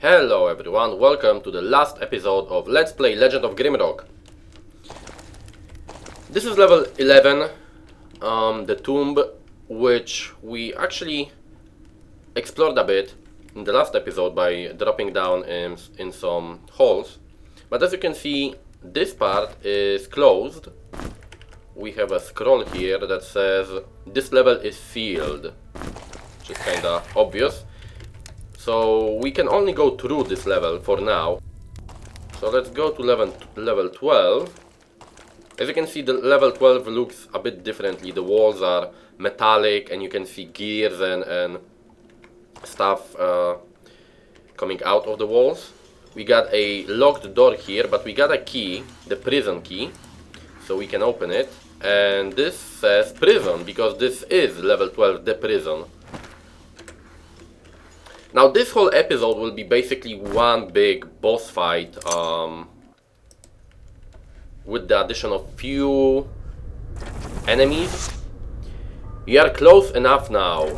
Hello everyone, welcome to the last episode of Let's Play Legend of Grimrock. This is level 11, the tomb, which we actually explored a bit in the last episode by dropping down in some holes. But as you can see, this part is closed. We have a scroll here that says this level is sealed, which is kinda obvious. So we can only go through this level for now. So let's go to level 12. As you can see, the level 12 looks a bit differently. The walls are metallic and you can see gears and stuff coming out of the walls. We got a locked door here, but we got a key, the prison key, so we can open it. And this says prison because this is level 12, the prison. Now this whole episode will be basically one big boss fight with the addition of few enemies. You are close enough now.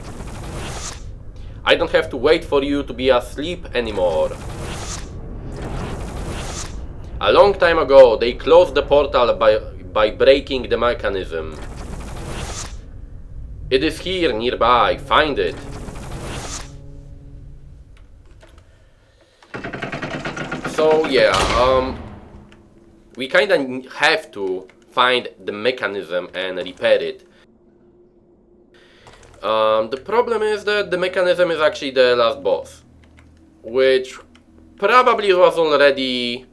I don't have to wait for you to be asleep anymore. A long time ago they closed the portal by breaking the mechanism. It is here nearby, find it. So yeah, we kinda have to find the mechanism and repair it. The problem is that the mechanism is actually the last boss, which probably was already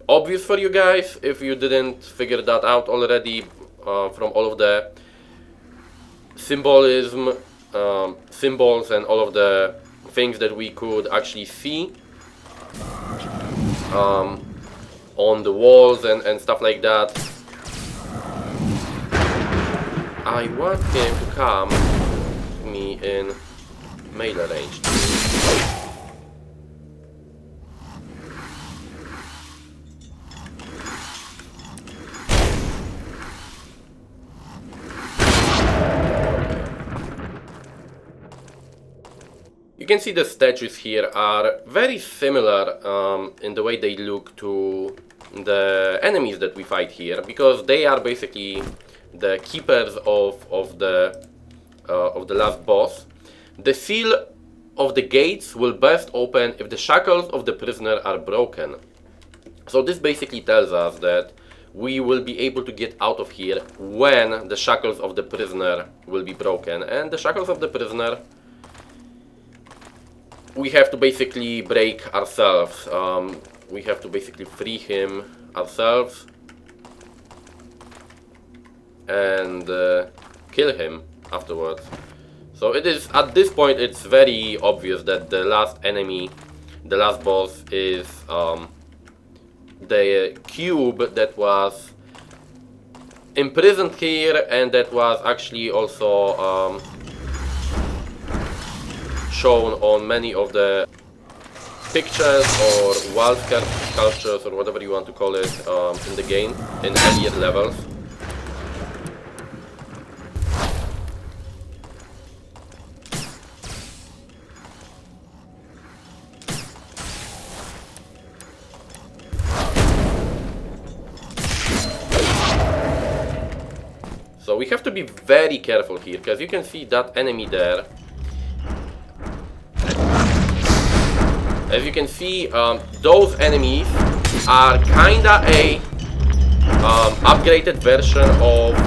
obvious for you guys if you didn't figure that out already from all of the symbolism, symbols and all of the things that we could actually see on the walls and stuff like that. I want him to come to me in melee range. You can see the statues here are very similar in the way they look to the enemies that we fight here, because they are basically the keepers of the last boss. The seal of the gates will burst open if the shackles of the prisoner are broken. So this basically tells us that we will be able to get out of here when the shackles of the prisoner will be broken. And the shackles of the prisoner we have to basically break ourselves. We have to basically free him ourselves and kill him afterwards. So it is, at this point it's very obvious that the last enemy, the last boss is the cube that was imprisoned here and that was actually also shown on many of the pictures or wall sculptures or whatever you want to call it in the game, in earlier levels. So we have to be very careful here, because you can see that enemy there. As you can see, those enemies are kinda a upgraded version of.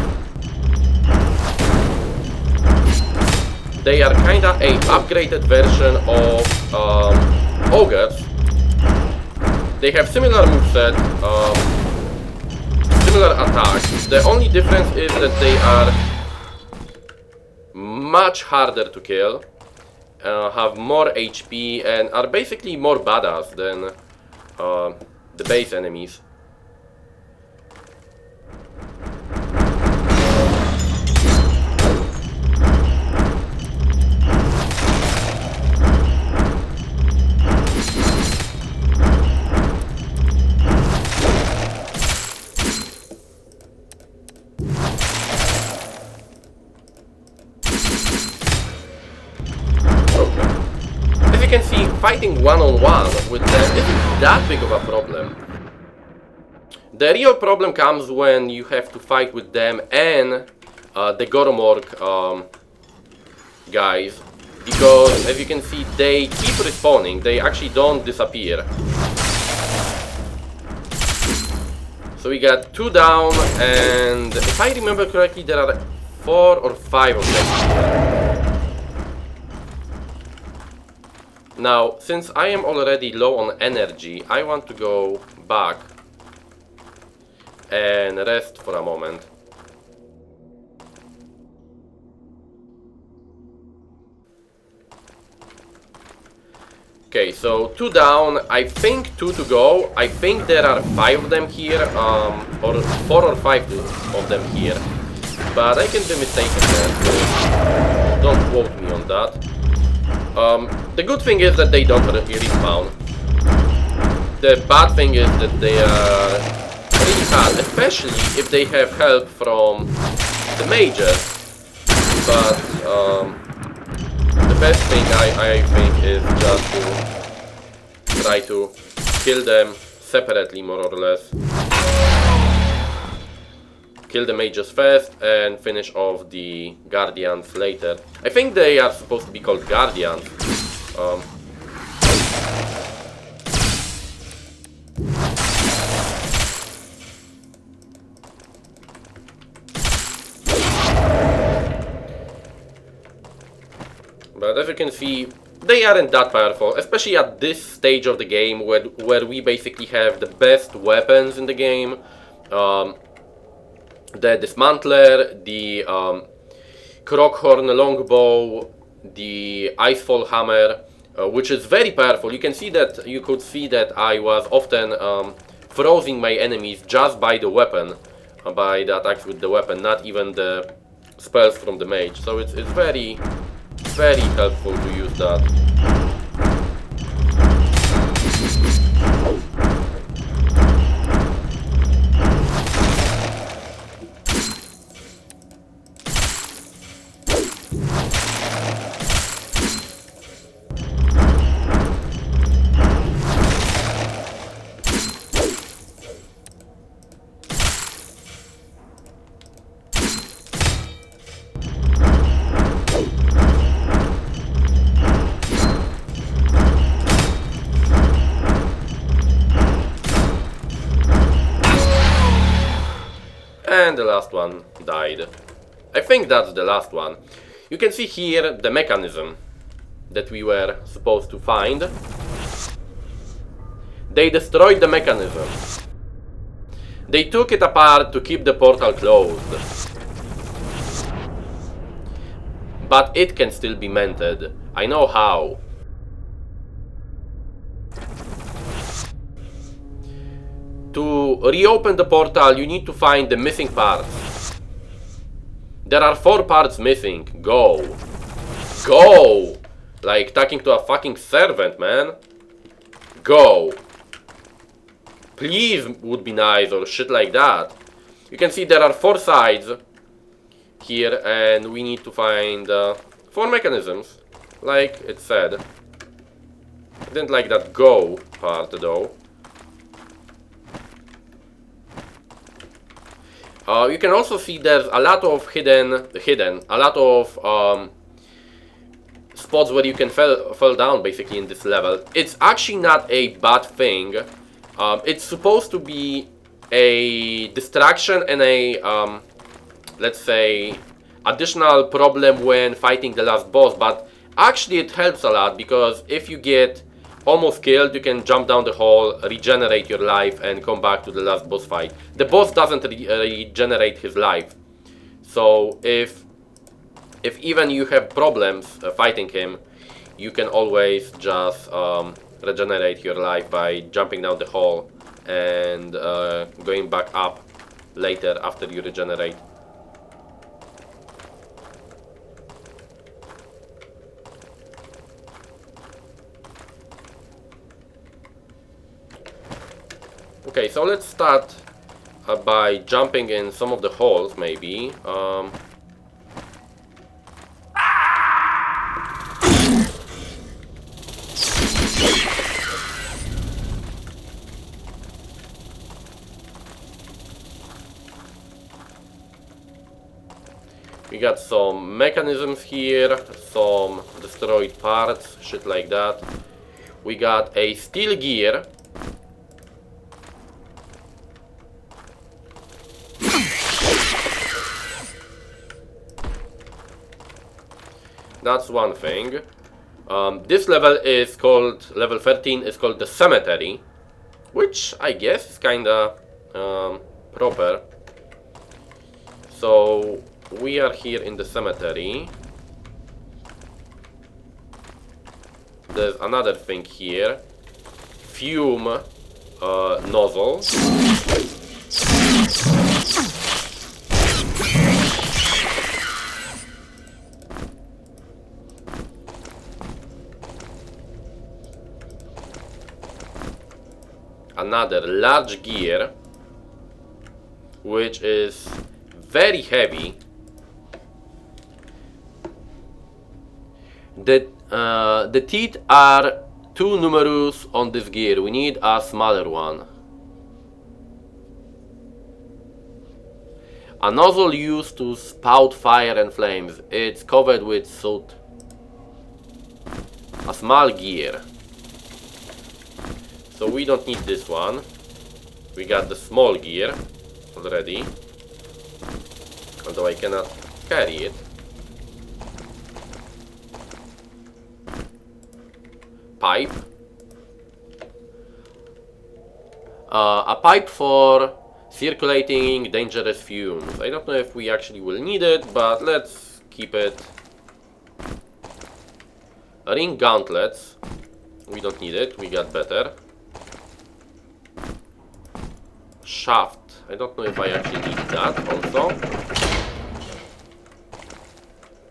They are kinda a upgraded version of ogres. They have similar moveset, similar attacks. The only difference is that they are much harder to kill. Have more HP and are basically more badass than the base enemies. you can see, fighting one-on-one with them isn't that big of a problem. The real problem comes when you have to fight with them and the Goromork guys, because as you can see they keep respawning, they actually don't disappear. So we got 2 down, and if I remember correctly there are 4 or 5 of them. Now, since I am already low on energy, I want to go back and rest for a moment. Okay, so 2 down, I think 2 to go. I think there are 5 of them here, or 4 or 5 of them here. But I can be mistaken there, so don't quote me on that. The good thing is that they don't respawn. The bad thing is that they are really bad, especially if they have help from the mages. But the best thing I think is just to try to kill them separately, more or less. Kill the mages first and finish off the guardians later. I think they are supposed to be called guardians. But as you can see, they aren't that powerful, especially at this stage of the game where we basically have the best weapons in the game. The Dismantler, the Crockhorn Longbow, the Icefall Hammer, which is very powerful. You could see that I was often freezing my enemies just by the weapon, by the attacks with the weapon, not even the spells from the mage. So it's very, very helpful to use that. And the last one died. I think that's the last one. You can see here the mechanism that we were supposed to find. They destroyed the mechanism. They took it apart to keep the portal closed. But it can still be mended. I know how. To reopen the portal, you need to find the missing parts. There are 4 parts missing. Go. Go! Like talking to a fucking servant, man. Go. Please would be nice, or shit like that. You can see there are 4 sides here, and we need to find 4 mechanisms, like it said. I didn't like that go part though. You can also see there's a lot of a lot of spots where you can fall down basically in this level. It's actually not a bad thing. It's supposed to be a distraction and a let's say additional problem when fighting the last boss, but actually it helps a lot, because if you get almost killed, you can jump down the hole, regenerate your life, and come back to the last boss fight. The boss doesn't regenerate his life, so if even you have problems fighting him, you can always just regenerate your life by jumping down the hole and going back up later after you regenerate. Okay, so let's start by jumping in some of the holes, maybe. We got some mechanisms here, some destroyed parts, shit like that. We got a steel gear. That's one thing. This level is called, level 13 is called the cemetery, which I guess is kinda proper. So we are here in the cemetery. There's another thing here. Fume nozzle. Another large gear, which is very heavy. The teeth are too numerous on this gear. We need a smaller one. A nozzle used to spout fire and flames. It's covered with soot. A small gear. So we don't need this one. We got the small gear already. Although I cannot carry it. Pipe. A pipe for circulating dangerous fumes. I don't know if we actually will need it, but let's keep it. Ring gauntlets. We don't need it, we got better. Shaft. I don't know if I actually need that also.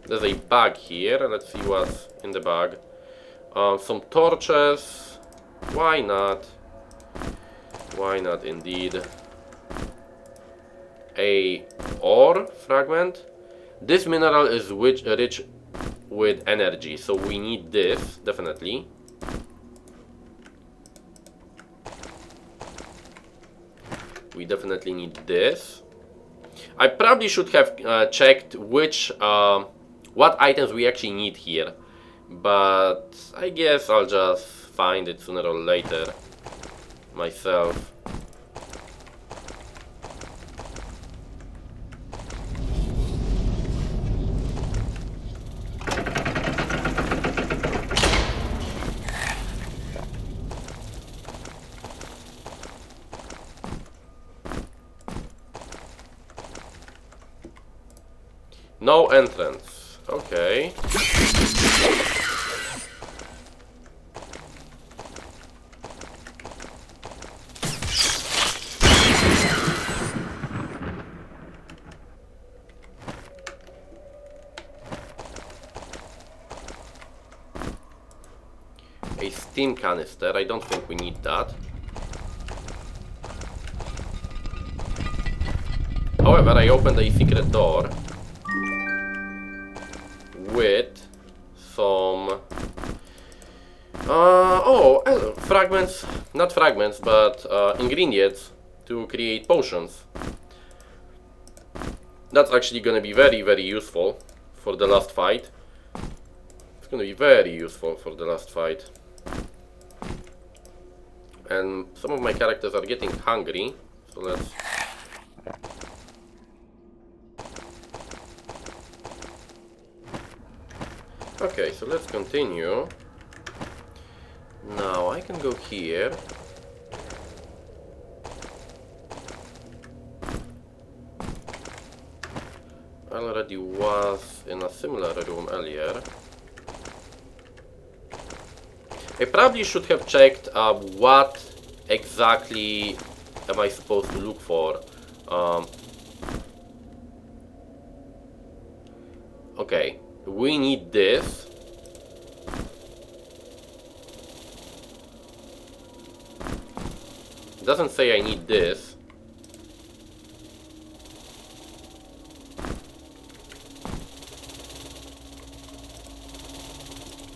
There's a bag here. Let's see what's in the bag. Some torches. Why not? Why not indeed? A ore fragment. This mineral is rich with energy, so we need this definitely. We definitely need this. I probably should have checked which what items we actually need here, but I guess I'll just find it sooner or later myself. No entrance. Okay. A steam canister. I don't think we need that. However, I opened a secret door with some fragments, not fragments, but ingredients to create potions. That's actually gonna be very, very useful for the last fight. It's gonna be very useful for the last fight. And some of my characters are getting hungry, so let's... Okay, so let's continue. Now I can go here. I already was in a similar room earlier. I probably should have checked what exactly am I supposed to look for. Okay. We need this. It doesn't say I need this.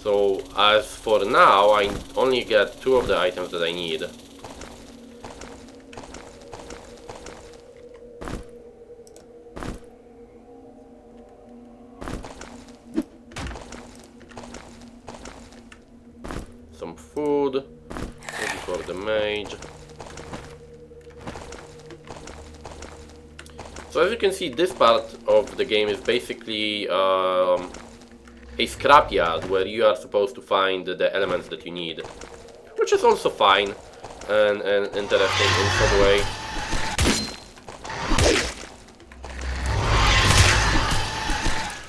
So as for now, I only get 2 of the items that I need. the mage. So as you can see, this part of the game is basically a scrapyard where you are supposed to find the elements that you need, which is also fine and interesting in some way.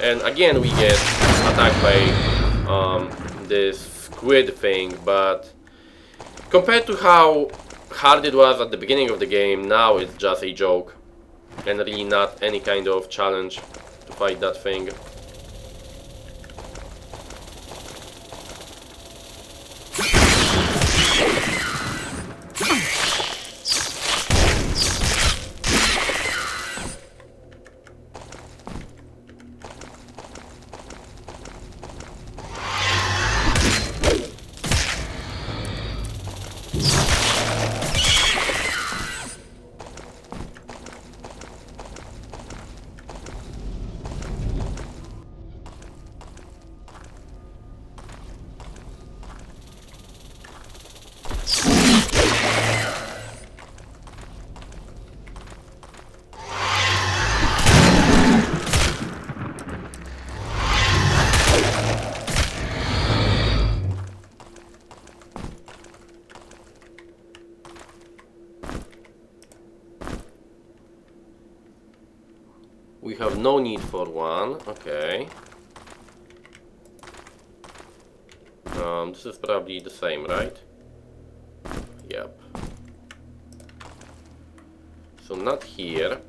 And again we get attacked by this squid thing, but compared to how hard it was at the beginning of the game, now it's just a joke and really not any kind of challenge to fight that thing. We have no need for one, okay. This is probably the same, right? Yep. So not here.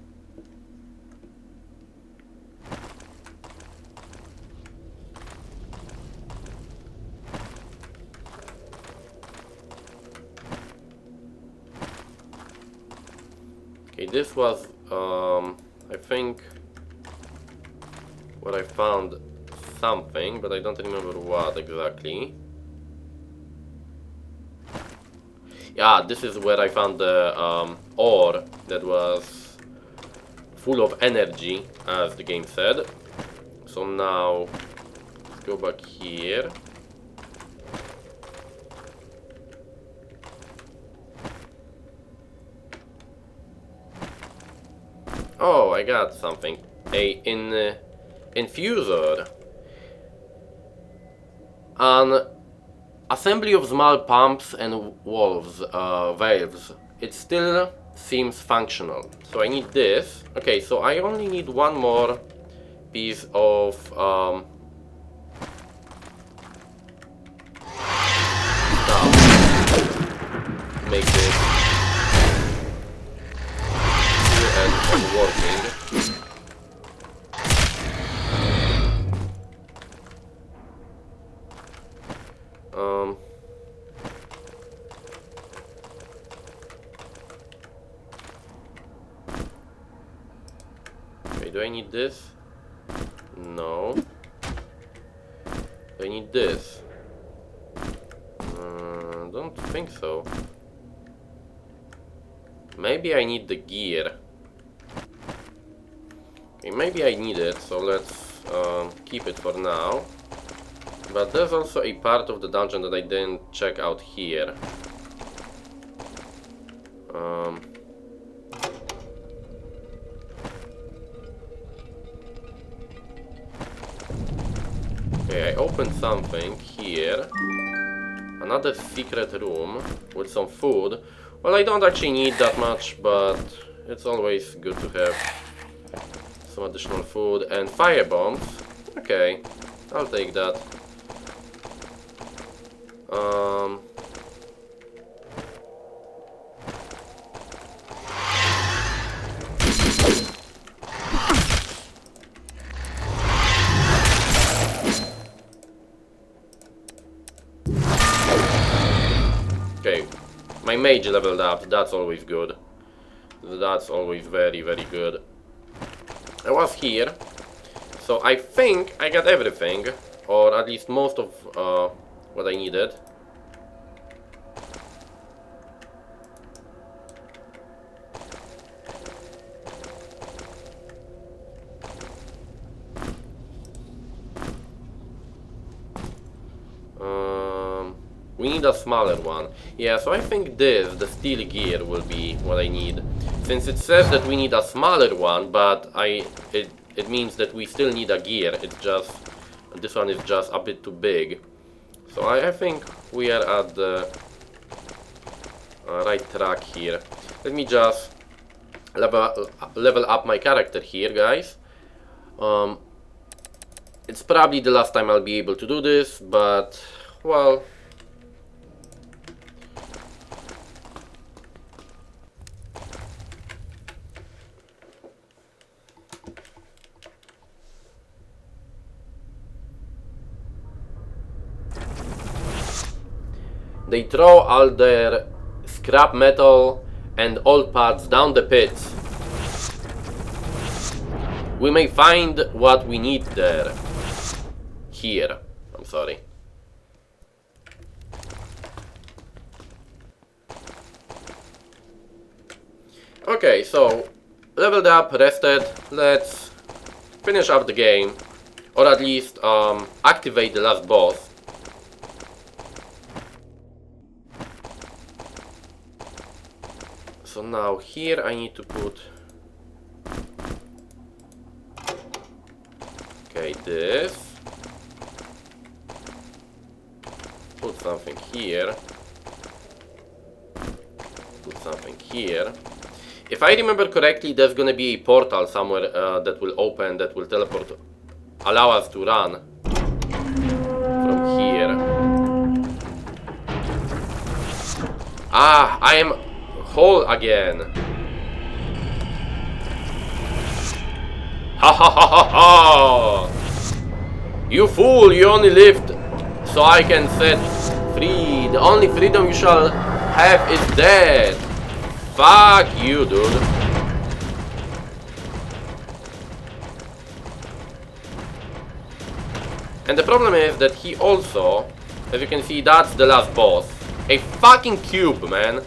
Okay, this was, I think, where I found something, but I don't remember what exactly. Yeah, this is where I found the ore that was full of energy, as the game said. So now, let's go back here. Oh, I got something. Infuser. An assembly of small pumps and valves. It still seems functional. So I need this. Okay, so I only need one more piece of stuff to make this and working. Okay, do I need this? No. Do I need this? Don't think so. Maybe I need the gear. Okay, maybe I need it, so let's keep it for now. But there's also a part of the dungeon that I didn't check out here. Okay, I opened something here. Another secret room with some food. Well, I don't actually need that much, but it's always good to have some additional food. And fire bombs. Okay, I'll take that. Okay, my mage leveled up, that's always good. That's always very, very good. I was here, so I think I got everything, or at least most of what I needed. We need a smaller one. Yeah, so I think this, the steel gear, will be what I need. Since it says that we need a smaller one, but it means that we still need a gear. It's just, this one is just a bit too big. So I think we are at the right track here. Let me just level up my character here, guys. It's probably the last time I'll be able to do this, but, well... They throw all their scrap metal and old parts down the pits. We may find what we need there. Here. I'm sorry. Okay, so leveled up, rested. Let's finish up the game, or at least activate the last boss. So now here I need to put, okay, this, put something here, put something here. If I remember correctly, there's gonna be a portal somewhere that will open, that will teleport, allow us to run from here. Ah, I am whole again. Ha ha ha ha ha! You fool, you only lived so I can set free. The only freedom you shall have is death. Fuck you, dude. And the problem is that he also, as you can see, that's the last boss. A fucking cube, man.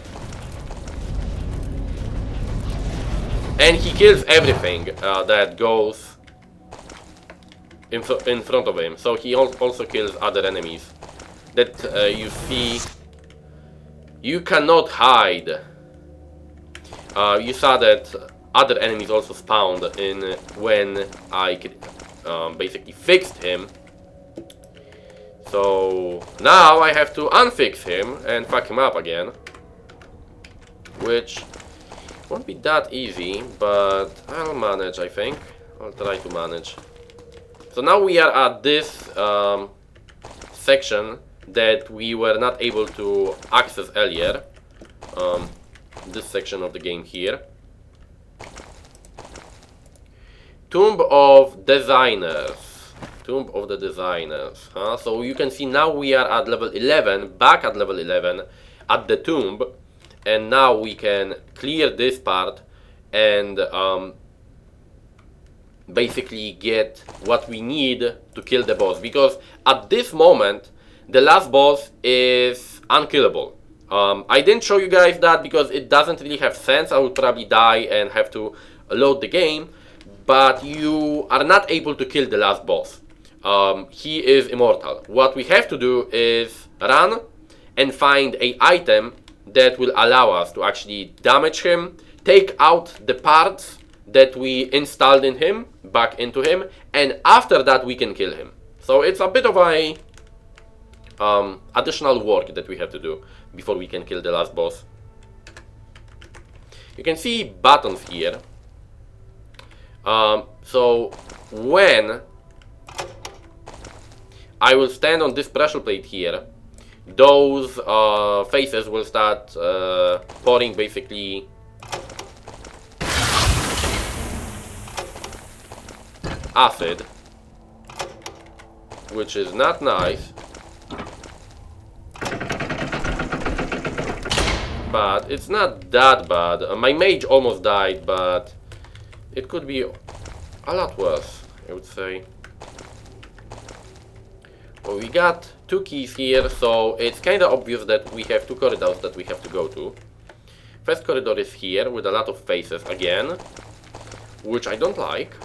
And he kills everything that goes in front of him. So he also kills other enemies that you see. You cannot hide. You saw that other enemies also spawned in when I basically fixed him. So now I have to unfix him and fuck him up again, which won't be that easy, but I'll manage, I think. I'll try to manage. So now we are at this section that we were not able to access earlier. This section of the game here. Tomb of Designers. Tomb of the Designers. So you can see now we are at level 11, back at level 11, at the tomb. And now we can clear this part and basically get what we need to kill the boss. Because at this moment, the last boss is unkillable. I didn't show you guys that because it doesn't really have sense. I would probably die and have to load the game. But you are not able to kill the last boss. He is immortal. What we have to do is run and find an item that will allow us to actually damage him, take out the parts that we installed in him, back into him, and after that we can kill him. So it's a bit of a additional work that we have to do before we can kill the last boss. You can see buttons here. So when I will stand on this pressure plate here, those faces will start pouring basically acid, which is not nice, but it's not that bad. My mage almost died, but it could be a lot worse, I would say. Well, we got 2 keys here, so it's kind of obvious that we have 2 corridors that we have to go to. First corridor is here with a lot of faces again, which I don't like.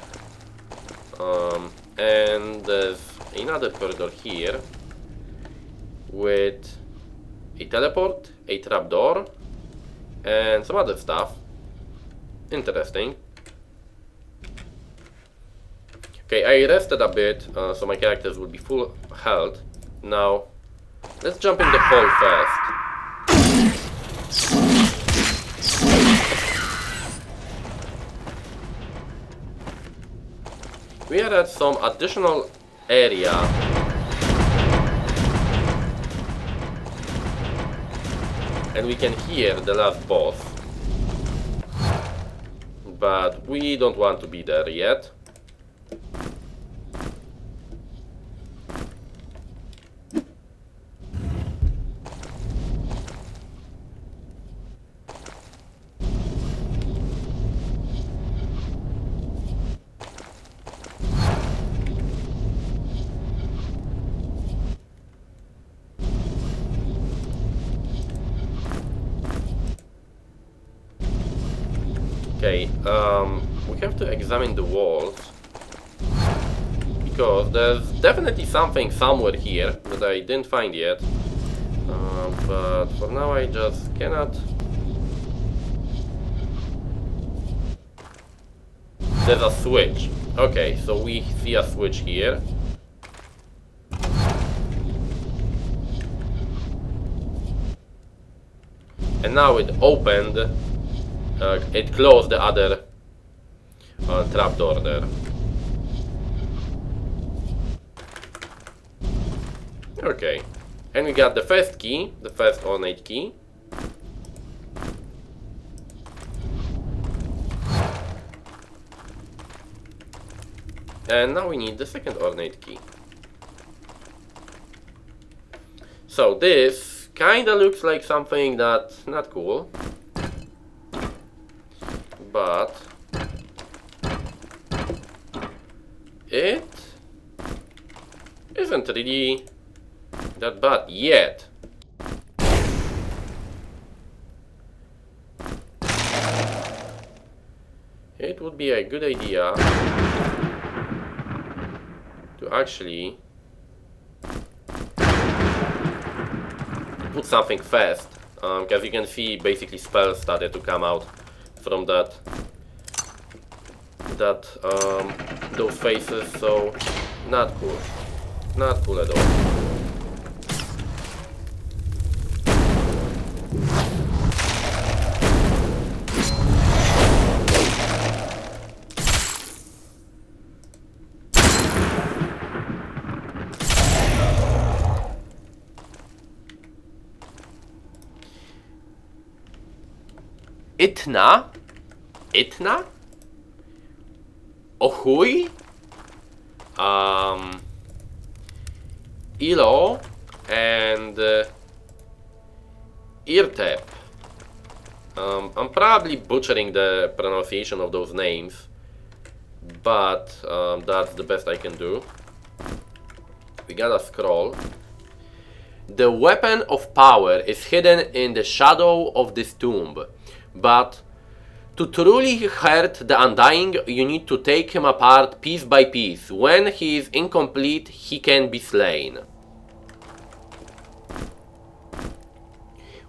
And there's another corridor here with a teleport, a trapdoor, and some other stuff. Interesting. Okay, I rested a bit, so my characters will be full health. Now, let's jump in the hole first. We are at some additional area. And we can hear the last boss. But we don't want to be there yet. Okay, we have to examine the walls, because there's definitely something somewhere here that I didn't find yet, but for now I just cannot. There's a switch. Okay, so we see a switch here. And now it opened. It closed the other trapdoor there. Okay, and we got the first key, the first ornate key. And now we need the second ornate key. So this kinda looks like something that's not cool. But it isn't really that bad yet. It would be a good idea to actually put something first, because you can see basically spells started to come out from those faces, so not cool at all. Itna? Ohui? Ilo and Irtep. I'm probably butchering the pronunciation of those names, but that's the best I can do. We got a scroll. The weapon of power is hidden in the shadow of this tomb, but to truly hurt the Undying, you need to take him apart piece by piece. When he is incomplete, he can be slain.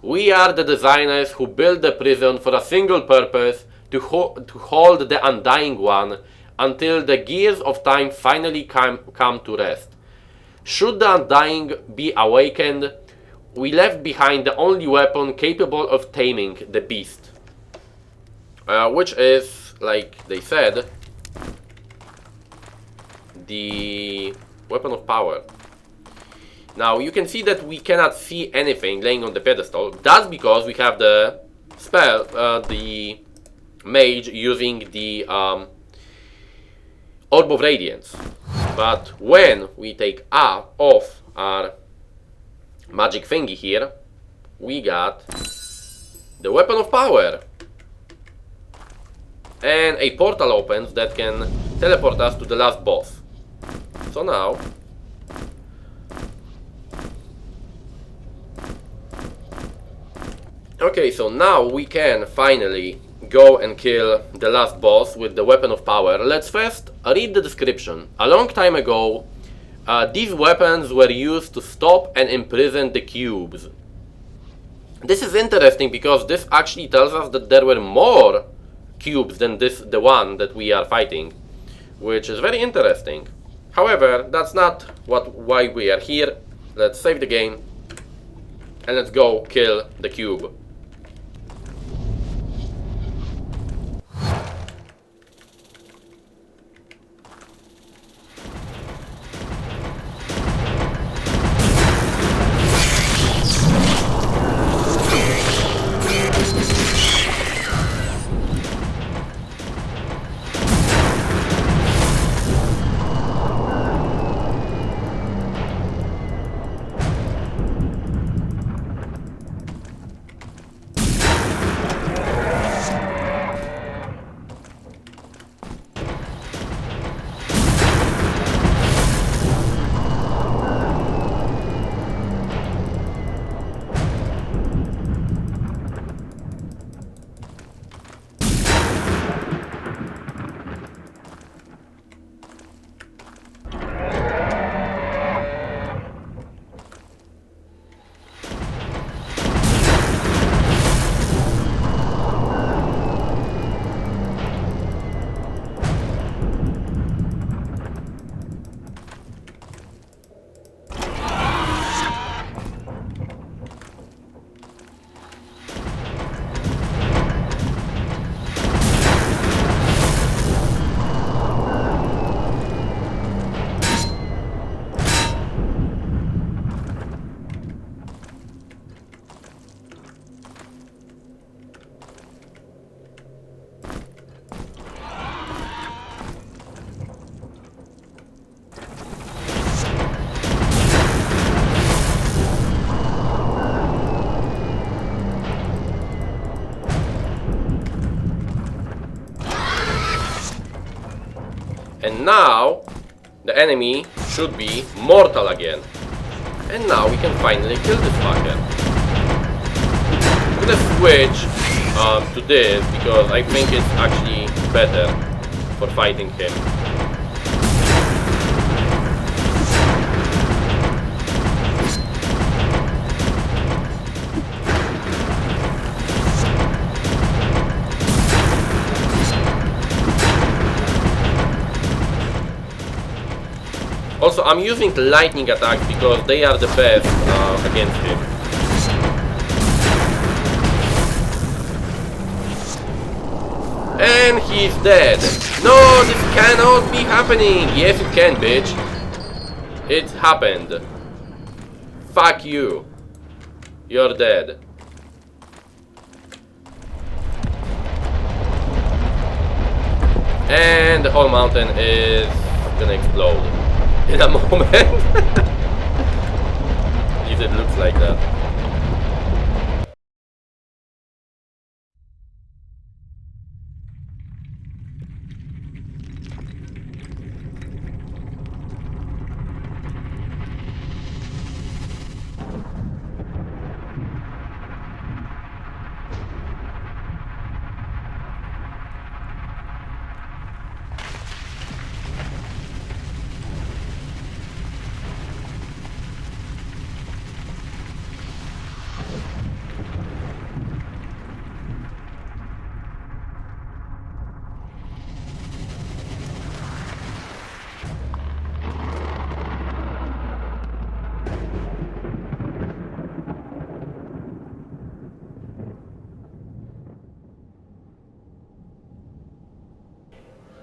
We are the designers who built the prison for a single purpose, to hold the Undying One until the gears of time finally come to rest. Should the Undying be awakened, we left behind the only weapon capable of taming the beast. Which is, like they said, the weapon of power. Now you can see that we cannot see anything laying on the pedestal. That's because we have the spell, the mage using the Orb of Radiance. But when we take off our magic thingy here, we got the weapon of power. And a portal opens that can teleport us to the last boss. So now okay, so now we can finally go and kill the last boss with the weapon of power. Let's first read the description. A long time ago, these weapons were used to stop and imprison the cubes. This is interesting because this actually tells us that there were more cubes than the one that we are fighting, which is very interesting. However, that's not why we are here. Let's save the game and let's go kill the cube. And now, the enemy should be mortal again. And now we can finally kill this fucker. I'm gonna switch to this because I think it's actually better for fighting him. Also, I'm using lightning attacks because they are the best against him. And he's dead. No, this cannot be happening. Yes, it can, bitch. It happened. Fuck you. You're dead. And the whole mountain is gonna explode in a moment. At least it looks like that.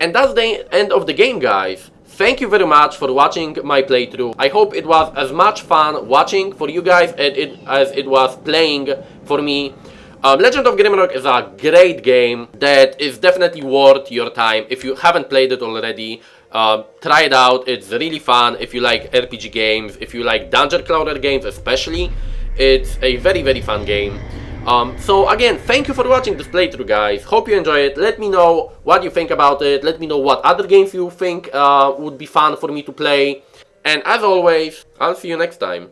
And that's the end of the game, guys. Thank you very much for watching my playthrough. I hope it was as much fun watching for you guys as it was playing for me. Legend of Grimrock is a great game that is definitely worth your time. If you haven't played it already, try it out. It's really fun. If you like RPG games, if you like dungeon crawler games especially, it's a very, very fun game. So again, thank you for watching this playthrough, guys. Hope you enjoy it. Let me know what you think about it. Let me know what other games you think would be fun for me to play. And as always, I'll see you next time.